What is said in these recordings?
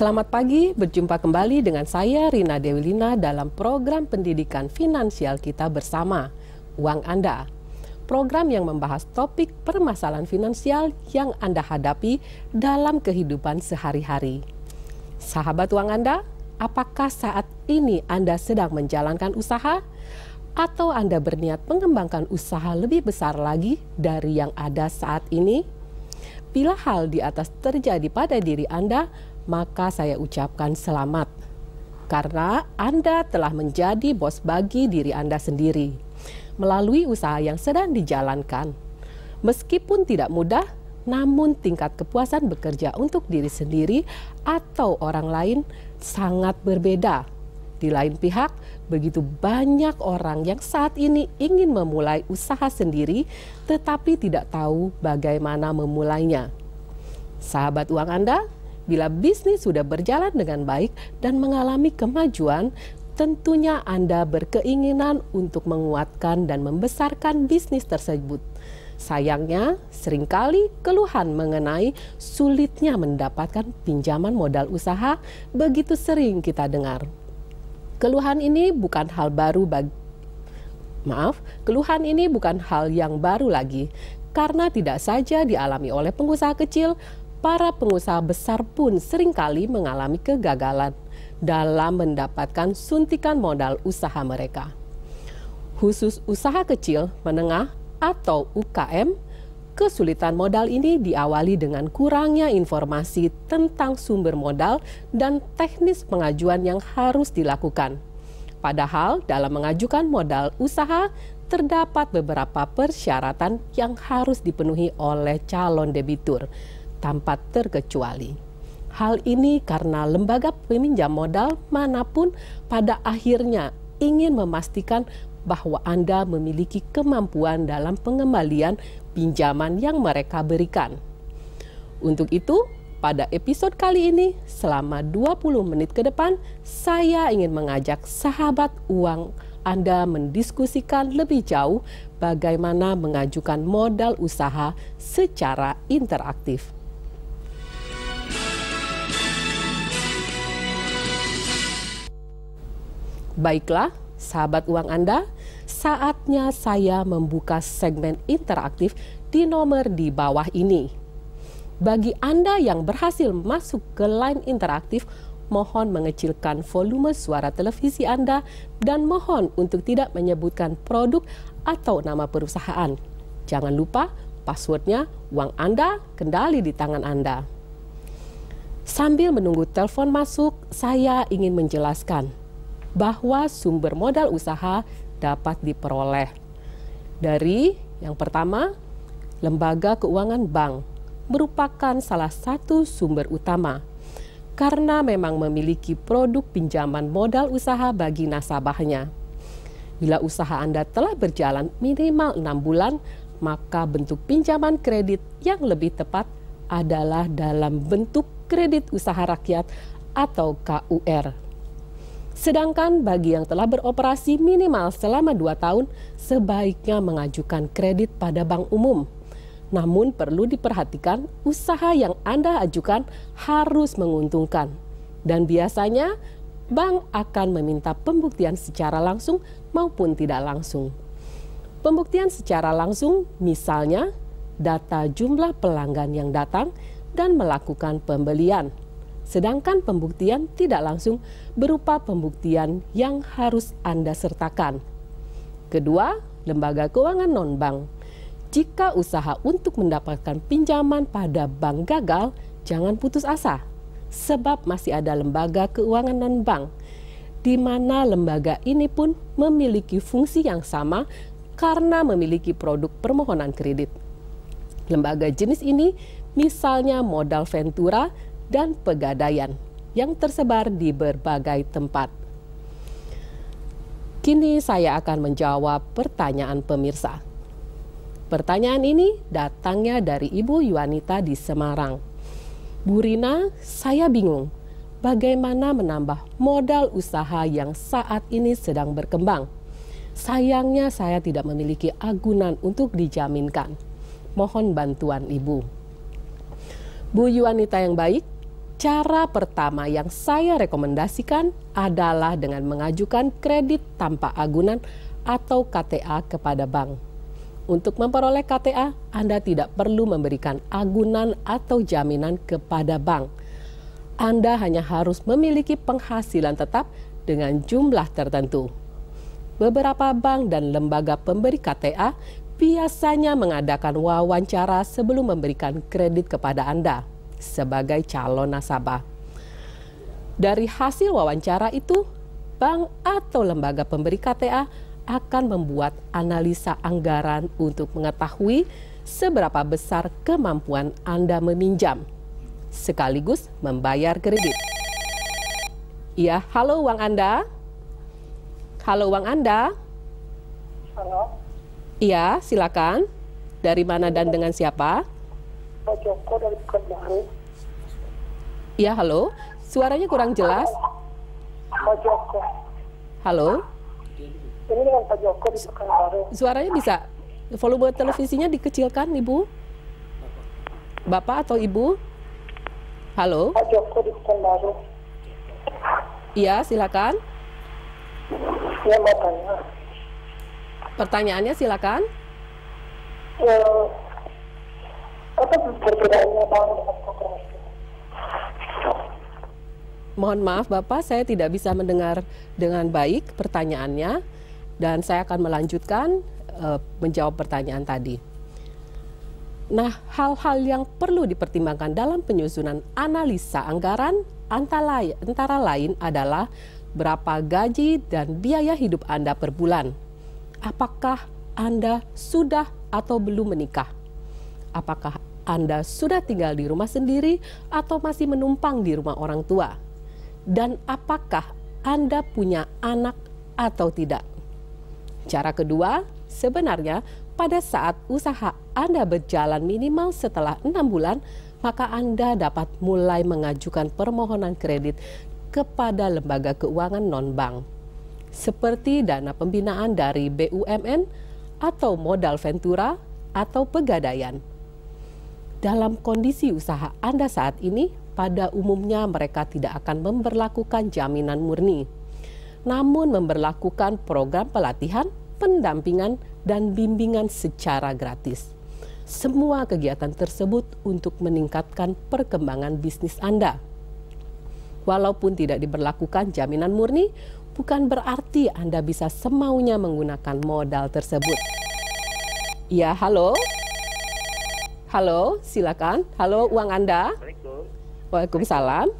Selamat pagi, berjumpa kembali dengan saya Rina Dewilina dalam program pendidikan finansial kita bersama, Uang Anda. Program yang membahas topik permasalahan finansial yang Anda hadapi dalam kehidupan sehari-hari. Sahabat Uang Anda, apakah saat ini Anda sedang menjalankan usaha? Atau Anda berniat mengembangkan usaha lebih besar lagi dari yang ada saat ini? Bila hal di atas terjadi pada diri Anda, maka saya ucapkan selamat. Karena Anda telah menjadi bos bagi diri Anda sendiri melalui usaha yang sedang dijalankan. Meskipun tidak mudah, namun tingkat kepuasan bekerja untuk diri sendiri atau orang lain sangat berbeda. Di lain pihak, begitu banyak orang yang saat ini ingin memulai usaha sendiri tetapi tidak tahu bagaimana memulainya. Sahabat Uang Anda, bila bisnis sudah berjalan dengan baik dan mengalami kemajuan, tentunya Anda berkeinginan untuk menguatkan dan membesarkan bisnis tersebut. Sayangnya, seringkali keluhan mengenai sulitnya mendapatkan pinjaman modal usaha begitu sering kita dengar. Keluhan ini bukan hal yang baru lagi, karena tidak saja dialami oleh pengusaha kecil, para pengusaha besar pun seringkali mengalami kegagalan dalam mendapatkan suntikan modal usaha mereka. Khusus usaha kecil, menengah, atau UKM, kesulitan modal ini diawali dengan kurangnya informasi tentang sumber modal dan teknis pengajuan yang harus dilakukan. Padahal dalam mengajukan modal usaha, terdapat beberapa persyaratan yang harus dipenuhi oleh calon debitur tanpa terkecuali. Hal ini karena lembaga peminjam modal manapun pada akhirnya ingin memastikan bahwa Anda memiliki kemampuan dalam pengembalian pinjaman yang mereka berikan. Untuk itu, pada episode kali ini, selama 20 menit ke depan, saya ingin mengajak sahabat uang Anda mendiskusikan lebih jauh bagaimana mengajukan modal usaha secara interaktif. Baiklah, sahabat uang Anda, saatnya saya membuka segmen interaktif di nomor di bawah ini. Bagi Anda yang berhasil masuk ke line interaktif, mohon mengecilkan volume suara televisi Anda dan mohon untuk tidak menyebutkan produk atau nama perusahaan. Jangan lupa passwordnya uang Anda kendali di tangan Anda. Sambil menunggu telepon masuk, saya ingin menjelaskan bahwa sumber modal usaha dapat diperoleh dari yang pertama, lembaga keuangan bank merupakan salah satu sumber utama karena memang memiliki produk pinjaman modal usaha bagi nasabahnya. Bila usaha Anda telah berjalan minimal 6 bulan, maka bentuk pinjaman kredit yang lebih tepat adalah dalam bentuk kredit usaha rakyat atau KUR. Sedangkan bagi yang telah beroperasi minimal selama 2 tahun, sebaiknya mengajukan kredit pada bank umum. Namun perlu diperhatikan, usaha yang Anda ajukan harus menguntungkan. Dan biasanya, bank akan meminta pembuktian secara langsung maupun tidak langsung. Pembuktian secara langsung misalnya data jumlah pelanggan yang datang dan melakukan pembelian. Sedangkan pembuktian tidak langsung berupa pembuktian yang harus Anda sertakan. Kedua, lembaga keuangan non-bank. Jika usaha untuk mendapatkan pinjaman pada bank gagal, jangan putus asa. Sebab masih ada lembaga keuangan non-bank, di mana lembaga ini pun memiliki fungsi yang sama karena memiliki produk permohonan kredit. Lembaga jenis ini misalnya modal ventura dan pegadaian yang tersebar di berbagai tempat. Kini saya akan menjawab pertanyaan pemirsa. Pertanyaan ini datangnya dari Ibu Yuanita di Semarang. Bu Rina, saya bingung bagaimana menambah modal usaha yang saat ini sedang berkembang. Sayangnya saya tidak memiliki agunan untuk dijaminkan. Mohon bantuan Ibu. Bu Yuanita yang baik, Cara pertama yang saya rekomendasikan adalah dengan mengajukan kredit tanpa agunan atau KTA kepada bank. Untuk memperoleh KTA, Anda tidak perlu memberikan agunan atau jaminan kepada bank. Anda hanya harus memiliki penghasilan tetap dengan jumlah tertentu. Beberapa bank dan lembaga pemberi KTA biasanya mengadakan wawancara sebelum memberikan kredit kepada Anda sebagai calon nasabah. Dari hasil wawancara itu, bank atau lembaga pemberi KTA akan membuat analisa anggaran untuk mengetahui seberapa besar kemampuan Anda meminjam, sekaligus membayar kredit. Ya, halo uang Anda. Halo uang Anda. Halo. Iya, silakan. Dari mana dan dengan siapa? Pak Joko dari Pekanbaru. Iya, halo. Suaranya kurang jelas. Pak Joko. Halo. Ini dengan Pak Joko di Pekanbaru. Suaranya bisa volume televisinya dikecilkan, Ibu? Bapak atau Ibu? Halo. Pak Joko di Pekanbaru. Iya, silakan. Saya mau tanya. Pertanyaannya silakan. Apa perbedaannya bank dengan koperasi? Mohon maaf Bapak, saya tidak bisa mendengar dengan baik pertanyaannya dan saya akan melanjutkan menjawab pertanyaan tadi. Nah, hal-hal yang perlu dipertimbangkan dalam penyusunan analisa anggaran antara lain adalah berapa gaji dan biaya hidup Anda per bulan. Apakah Anda sudah atau belum menikah? Apakah Anda sudah tinggal di rumah sendiri atau masih menumpang di rumah orang tua? Dan apakah Anda punya anak atau tidak? Cara kedua, sebenarnya pada saat usaha Anda berjalan minimal setelah 6 bulan, maka Anda dapat mulai mengajukan permohonan kredit kepada lembaga keuangan non-bank, seperti dana pembinaan dari BUMN atau modal ventura atau pegadaian. Dalam kondisi usaha Anda saat ini, pada umumnya mereka tidak akan memberlakukan jaminan murni, namun memberlakukan program pelatihan, pendampingan, dan bimbingan secara gratis. Semua kegiatan tersebut untuk meningkatkan perkembangan bisnis Anda. Walaupun tidak diberlakukan jaminan murni, bukan berarti Anda bisa semaunya menggunakan modal tersebut. Ya, halo? Halo, silakan. Halo, uang Anda. Waalaikumsalam.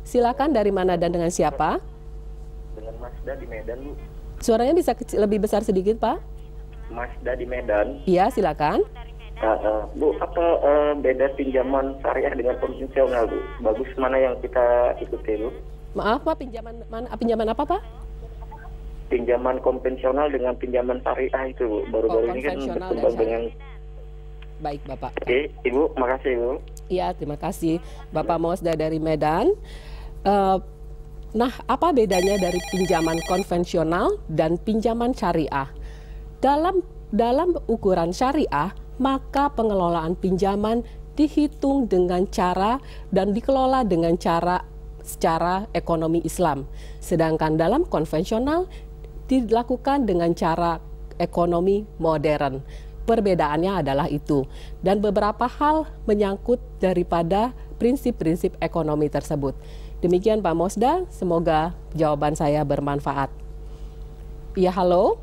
Silakan, dari mana dan dengan siapa? Dengan Masda di Medan, Bu. Suaranya bisa lebih besar sedikit, Pak? Masda di Medan. Iya, silakan. Bu, apa beda pinjaman syariah dengan konvensional, Bu? Bagus mana yang kita ikuti, Bu? Maaf, Pak, pinjaman apa, Pak? Pinjaman konvensional dengan pinjaman syariah itu, Bu. Baru-baru ini kan konvensional berkembang dan dengan... Baik, Bapak. Oke, Ibu, makasih, Bu. Iya, terima kasih Bapak Mosda dari Medan. Nah, apa bedanya dari pinjaman konvensional dan pinjaman syariah? Dalam ukuran syariah, maka pengelolaan pinjaman dihitung dengan cara dan dikelola dengan cara secara ekonomi Islam. Sedangkan dalam konvensional dilakukan dengan cara ekonomi modern. Perbedaannya adalah itu. Dan beberapa hal menyangkut daripada prinsip-prinsip ekonomi tersebut. Demikian Pak Mosda, semoga jawaban saya bermanfaat. Ya, halo?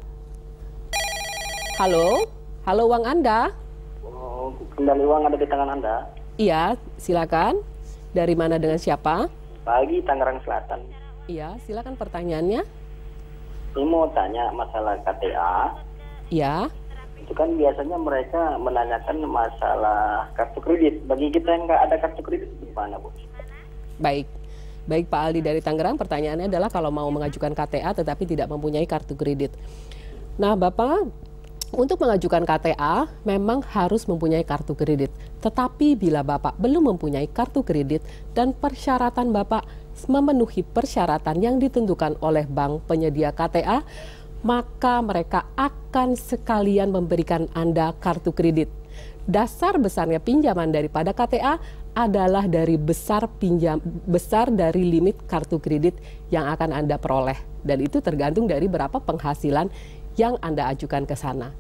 Halo? Halo, uang Anda? Oh, kembali uang ada di tangan Anda. Iya, silakan. Dari mana dengan siapa? Pagi, Tangerang Selatan. Iya, silakan pertanyaannya. Ini mau tanya masalah KTA. Iya. Itu kan biasanya mereka menanyakan masalah kartu kredit. Bagi kita yang nggak ada kartu kredit, gimana, Bu? Baik. Baik Pak Aldi dari Tangerang, pertanyaannya adalah kalau mau mengajukan KTA tetapi tidak mempunyai kartu kredit. Nah, Bapak, untuk mengajukan KTA memang harus mempunyai kartu kredit. Tetapi bila Bapak belum mempunyai kartu kredit dan persyaratan Bapak memenuhi persyaratan yang ditentukan oleh bank penyedia KTA, maka mereka akan sekalian memberikan Anda kartu kredit. Dasar besarnya pinjaman daripada KTA adalah dari besar dari limit kartu kredit yang akan Anda peroleh. Dan itu tergantung dari berapa penghasilan yang Anda ajukan ke sana.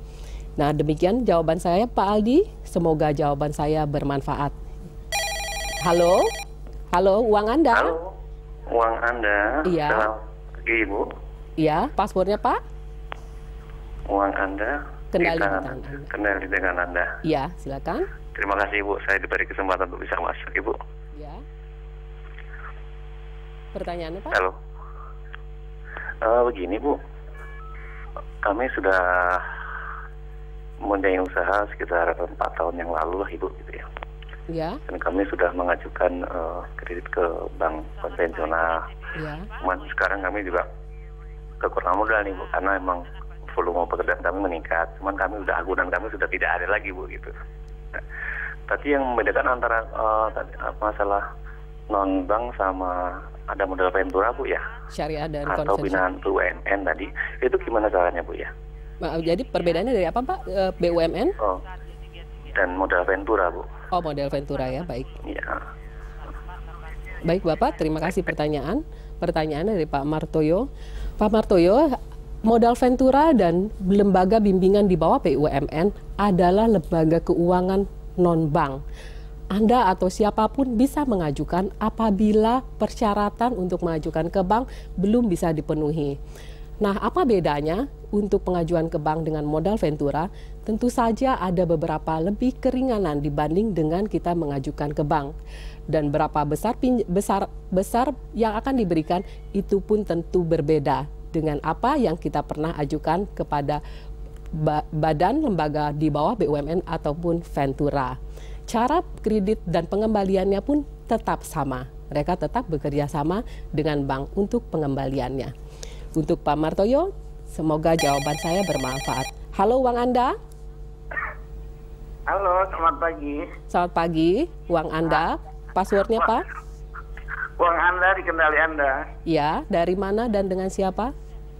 Nah, demikian jawaban saya, Pak Aldi. Semoga jawaban saya bermanfaat. Halo? Halo, uang Anda? Halo, uang Anda. Iya. Selamat pagi, Ibu. Iya, paspornya Pak? Uang Anda Kendali kendali dengan Anda. Iya, silakan. Terima kasih, Ibu. Saya diberi kesempatan untuk bisa masuk, Ibu. Ya. Pertanyaannya, Pak? Halo. Begini, Bu. Kami sudah mempunyai usaha sekitar 4 tahun yang lalu lah, Ibu, gitu ya. Ya. Dan kami sudah mengajukan kredit ke bank konvensional. Ya. Cuman sekarang kami juga kekurangan modal nih, Bu, karena emang volume pekerjaan kami meningkat. Cuman kami agunan kami sudah tidak ada lagi, Bu, gitu. Tadi yang membedakan antara masalah non bank sama ada modal Ventura, Bu, ya, Syariah dan atau konvensional. binaan BUMN tadi, itu gimana caranya, Bu, ya? Jadi perbedaannya dari apa, Pak? BUMN? Oh, dan modal Ventura, Bu. Oh, model Ventura ya, baik. Iya. Baik, Bapak, terima kasih pertanyaannya dari Pak Martoyo. Pak Martoyo, modal Ventura dan lembaga bimbingan di bawah BUMN adalah lembaga keuangan non-bank. Anda atau siapapun bisa mengajukan apabila persyaratan untuk mengajukan ke bank belum bisa dipenuhi. Nah, apa bedanya untuk pengajuan ke bank dengan modal Ventura? Tentu saja ada beberapa lebih keringanan dibanding dengan kita mengajukan ke bank. Dan berapa besar yang akan diberikan itu pun tentu berbeda dengan apa yang kita pernah ajukan kepada badan lembaga di bawah BUMN ataupun Ventura. Cara kredit dan pengembaliannya pun tetap sama. Mereka tetap bekerja sama dengan bank untuk pengembaliannya. Untuk Pak Martoyo, semoga jawaban saya bermanfaat. Halo, uang Anda? Halo, selamat pagi. Selamat pagi, uang Anda. Passwordnya, Pak? Uang Anda di kendali Anda. Ya, dari mana dan dengan siapa?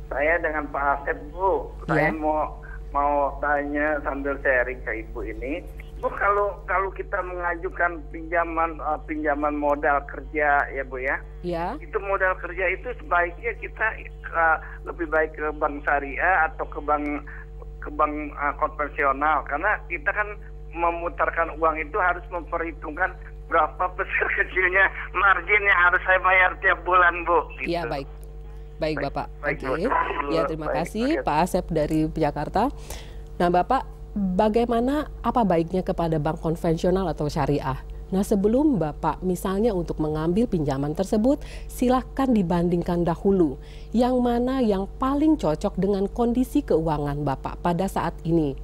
Saya dengan Pak Asep, Bu. Saya mau tanya sambil sharing ke Ibu ini. Bu, kalau kita mengajukan pinjaman modal kerja ya, Bu, ya. Ya. Itu modal kerja itu sebaiknya kita lebih baik ke bank syariah atau ke bank konvensional, karena kita kan memutarkan uang itu harus memperhitungkan berapa besar kecilnya margin yang harus saya bayar tiap bulan, Bu. Gitu. Iya, baik. Baik, Bapak. Oke. Bu. Ya, terima kasih Pak Asep dari Jakarta. Nah, Bapak, bagaimana apa baiknya kepada bank konvensional atau syariah? Nah, sebelum Bapak misalnya untuk mengambil pinjaman tersebut, silakan dibandingkan dahulu yang mana yang paling cocok dengan kondisi keuangan Bapak pada saat ini.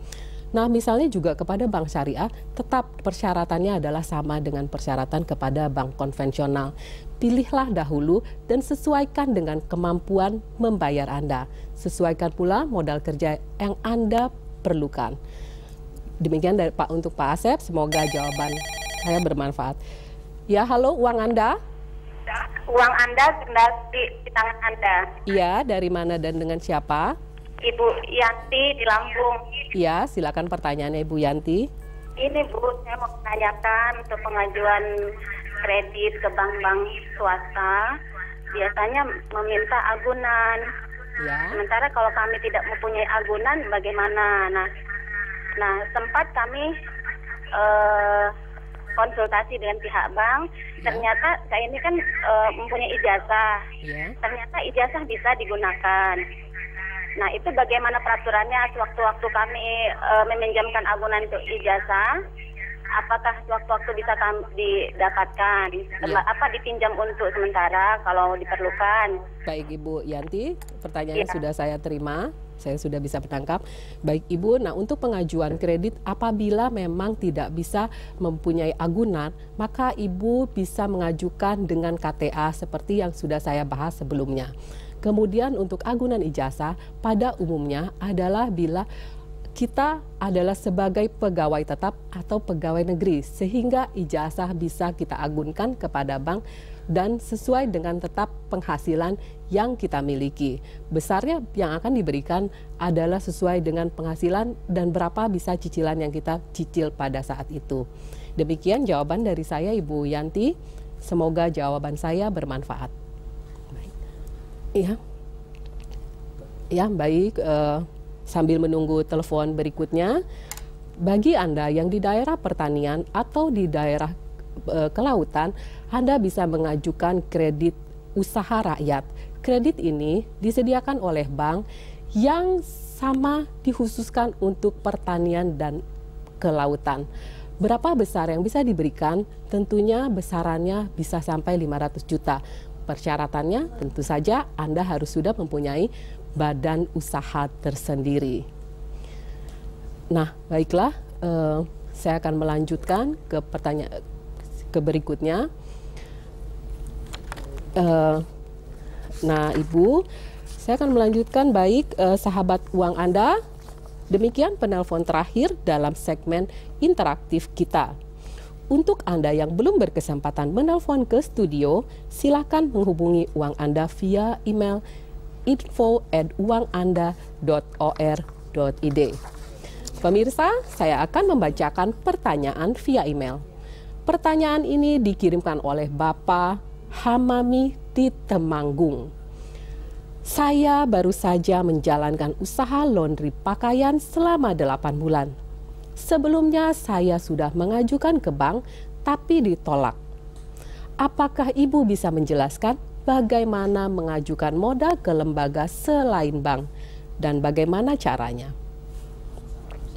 Nah, misalnya juga kepada bank syariah, tetap persyaratannya adalah sama dengan persyaratan kepada bank konvensional. Pilihlah dahulu dan sesuaikan dengan kemampuan membayar Anda. Sesuaikan pula modal kerja yang Anda perlukan. Demikian dari untuk Pak Asep, semoga jawaban saya bermanfaat. Ya, halo, uang Anda? Uang Anda sedang di tangan Anda. Iya, dari mana dan dengan siapa? Ibu Yanti di Lampung. Iya, silakan pertanyaannya Ibu Yanti. Ini Bu, saya mau menanyakan untuk pengajuan kredit ke bank-bank swasta, biasanya meminta agunan. Ya. Sementara kalau kami tidak mempunyai agunan, bagaimana? Nah, sempat kami konsultasi dengan pihak bank. Ternyata saya ini kan mempunyai ijazah. Ya. Ternyata ijazah bisa digunakan. Nah, itu bagaimana peraturannya sewaktu-waktu kami meminjamkan agunan untuk ijazah? Apakah sewaktu-waktu bisa didapatkan? Dipinjam untuk sementara kalau diperlukan? Baik, Ibu Yanti, pertanyaannya sudah saya terima. Saya sudah bisa menangkap. Baik, Ibu, nah untuk pengajuan kredit apabila memang tidak bisa mempunyai agunan, maka Ibu bisa mengajukan dengan KTA seperti yang sudah saya bahas sebelumnya. Kemudian untuk agunan ijazah pada umumnya adalah bila kita adalah sebagai pegawai tetap atau pegawai negeri, sehingga ijazah bisa kita agunkan kepada bank dan sesuai dengan tetap penghasilan yang kita miliki. Besarnya yang akan diberikan adalah sesuai dengan penghasilan dan berapa bisa cicilan yang kita cicil pada saat itu. Demikian jawaban dari saya, Ibu Yanti. Semoga jawaban saya bermanfaat. Baik. Ya, baik. Sambil menunggu telepon berikutnya, bagi Anda yang di daerah pertanian atau di daerah kelautan, Anda bisa mengajukan kredit usaha rakyat. Kredit ini disediakan oleh bank yang sama dikhususkan untuk pertanian dan kelautan. Berapa besar yang bisa diberikan? Tentunya besarannya bisa sampai 500 juta. Persyaratannya tentu saja Anda harus sudah mempunyai badan usaha tersendiri. Nah, baiklah, saya akan melanjutkan ke pertanyaan ke berikutnya. Nah, Ibu, saya akan melanjutkan. Baik, sahabat uang Anda, demikian penelpon terakhir dalam segmen interaktif kita. Untuk Anda yang belum berkesempatan menelpon ke studio, silakan menghubungi uang Anda via email info@uanganda.or.id. Pemirsa, saya akan membacakan pertanyaan via email. Pertanyaan ini dikirimkan oleh Bapak Hamami di Temanggung. Saya baru saja menjalankan usaha laundry pakaian selama 8 bulan. Sebelumnya saya sudah mengajukan ke bank tapi ditolak. Apakah Ibu bisa menjelaskan bagaimana mengajukan modal ke lembaga selain bank dan bagaimana caranya?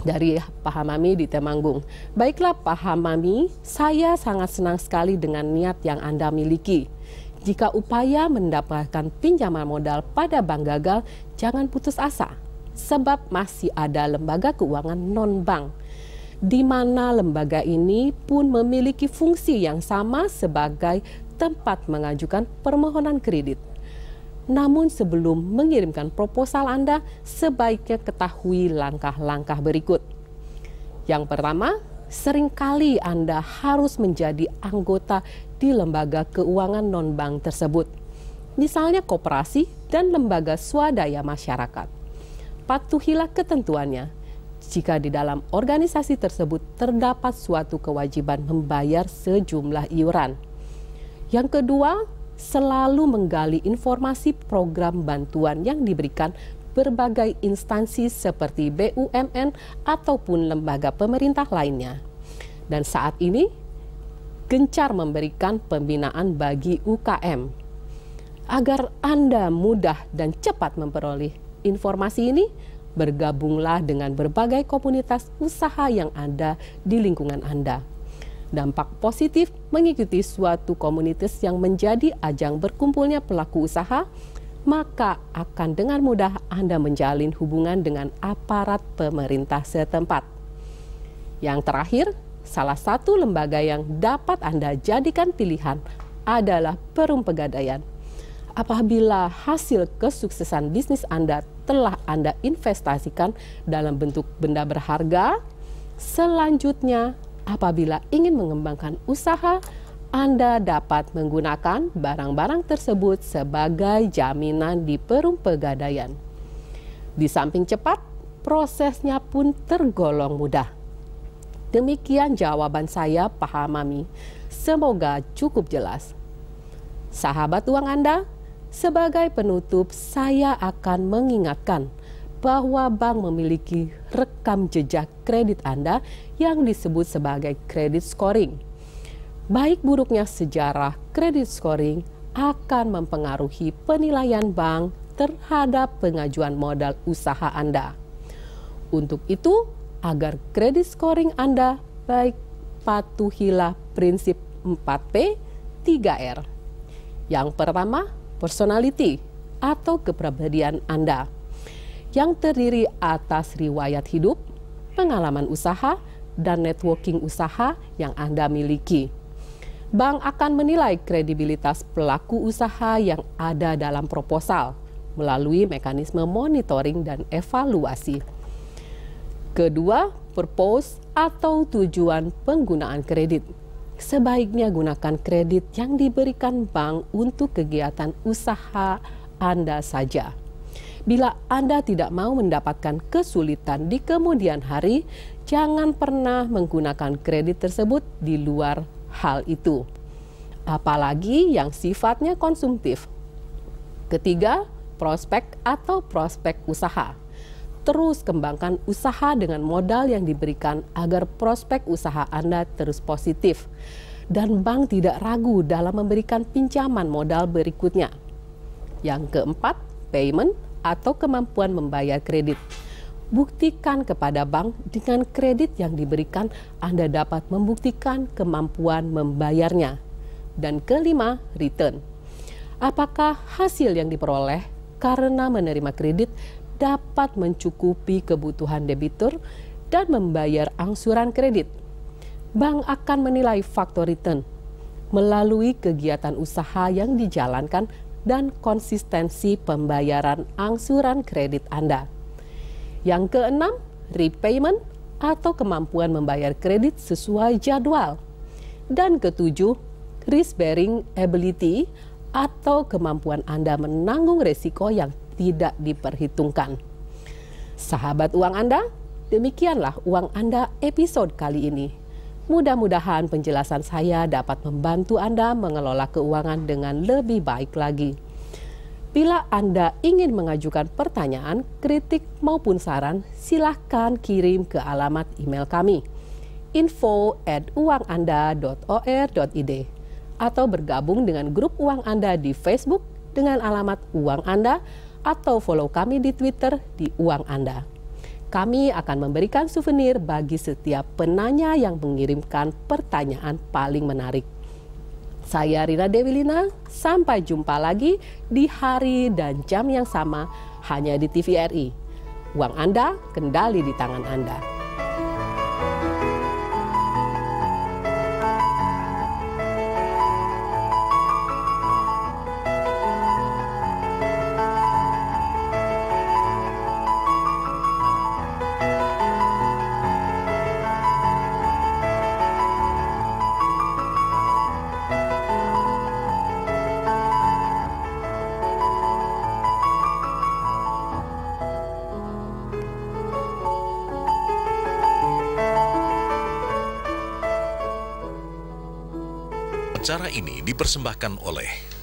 Dari Pak Hamami di Temanggung. Baiklah Pak Hamami, saya sangat senang sekali dengan niat yang Anda miliki. Jika upaya mendapatkan pinjaman modal pada bank gagal, jangan putus asa. Sebab masih ada lembaga keuangan non-bank, di mana lembaga ini pun memiliki fungsi yang sama sebagai tempat mengajukan permohonan kredit. Namun sebelum mengirimkan proposal Anda, sebaiknya ketahui langkah-langkah berikut. Yang pertama, seringkali Anda harus menjadi anggota di lembaga keuangan non-bank tersebut. Misalnya koperasi dan lembaga swadaya masyarakat. Patuhilah ketentuannya. Jika di dalam organisasi tersebut terdapat suatu kewajiban membayar sejumlah iuran. Yang kedua, selalu menggali informasi program bantuan yang diberikan berbagai instansi seperti BUMN ataupun lembaga pemerintah lainnya. Dan saat ini, gencar memberikan pembinaan bagi UKM. Agar Anda mudah dan cepat memperoleh informasi ini, bergabunglah dengan berbagai komunitas usaha yang ada di lingkungan Anda. Dampak positif mengikuti suatu komunitas yang menjadi ajang berkumpulnya pelaku usaha, maka akan dengan mudah Anda menjalin hubungan dengan aparat pemerintah setempat. Yang terakhir, salah satu lembaga yang dapat Anda jadikan pilihan adalah Perum Pegadaian. Apabila hasil kesuksesan bisnis Anda telah Anda investasikan dalam bentuk benda berharga, selanjutnya apabila ingin mengembangkan usaha, Anda dapat menggunakan barang-barang tersebut sebagai jaminan di Perum Pegadaian. Di samping cepat, prosesnya pun tergolong mudah. Demikian jawaban saya, Pak Hamami. Semoga cukup jelas. Sahabat uang Anda, sebagai penutup saya akan mengingatkan bahwa bank memiliki rekam jejak kredit Anda yang disebut sebagai credit scoring. Baik buruknya sejarah kredit scoring akan mempengaruhi penilaian bank terhadap pengajuan modal usaha Anda. Untuk itu, agar kredit scoring Anda baik, patuhilah prinsip 4P, 3R. Yang pertama, personality atau kepribadian Anda, yang terdiri atas riwayat hidup, pengalaman usaha, dan networking usaha yang Anda miliki. Bank akan menilai kredibilitas pelaku usaha yang ada dalam proposal melalui mekanisme monitoring dan evaluasi. Kedua, purpose atau tujuan penggunaan kredit. sebaiknya gunakan kredit yang diberikan bank untuk kegiatan usaha Anda saja. Bila Anda tidak mau mendapatkan kesulitan di kemudian hari, jangan pernah menggunakan kredit tersebut di luar hal itu, apalagi yang sifatnya konsumtif. Ketiga, prospek atau prospek usaha. Terus kembangkan usaha dengan modal yang diberikan agar prospek usaha Anda terus positif. Dan bank tidak ragu dalam memberikan pinjaman modal berikutnya. Yang keempat, payment atau kemampuan membayar kredit. Buktikan kepada bank dengan kredit yang diberikan Anda dapat membuktikan kemampuan membayarnya. Dan kelima, return. Apakah hasil yang diperoleh karena menerima kredit dapat mencukupi kebutuhan debitur dan membayar angsuran kredit? Bank akan menilai faktor return melalui kegiatan usaha yang dijalankan dan konsistensi pembayaran angsuran kredit Anda. Yang keenam, repayment atau kemampuan membayar kredit sesuai jadwal. Dan ketujuh, risk bearing ability atau kemampuan Anda menanggung resiko yang tidak diperhitungkan. Sahabat uang Anda, demikianlah uang Anda episode kali ini. Mudah-mudahan penjelasan saya dapat membantu Anda mengelola keuangan dengan lebih baik lagi. Bila Anda ingin mengajukan pertanyaan, kritik maupun saran, silakan kirim ke alamat email kami info@uanganda.or.id atau bergabung dengan grup Uang Anda di Facebook dengan alamat Uang Anda atau follow kami di Twitter di Uang Anda. Kami akan memberikan souvenir bagi setiap penanya yang mengirimkan pertanyaan paling menarik. Saya Rina Dewilina, sampai jumpa lagi di hari dan jam yang sama hanya di TVRI. Uang Anda, kendali di tangan Anda. Acara ini dipersembahkan oleh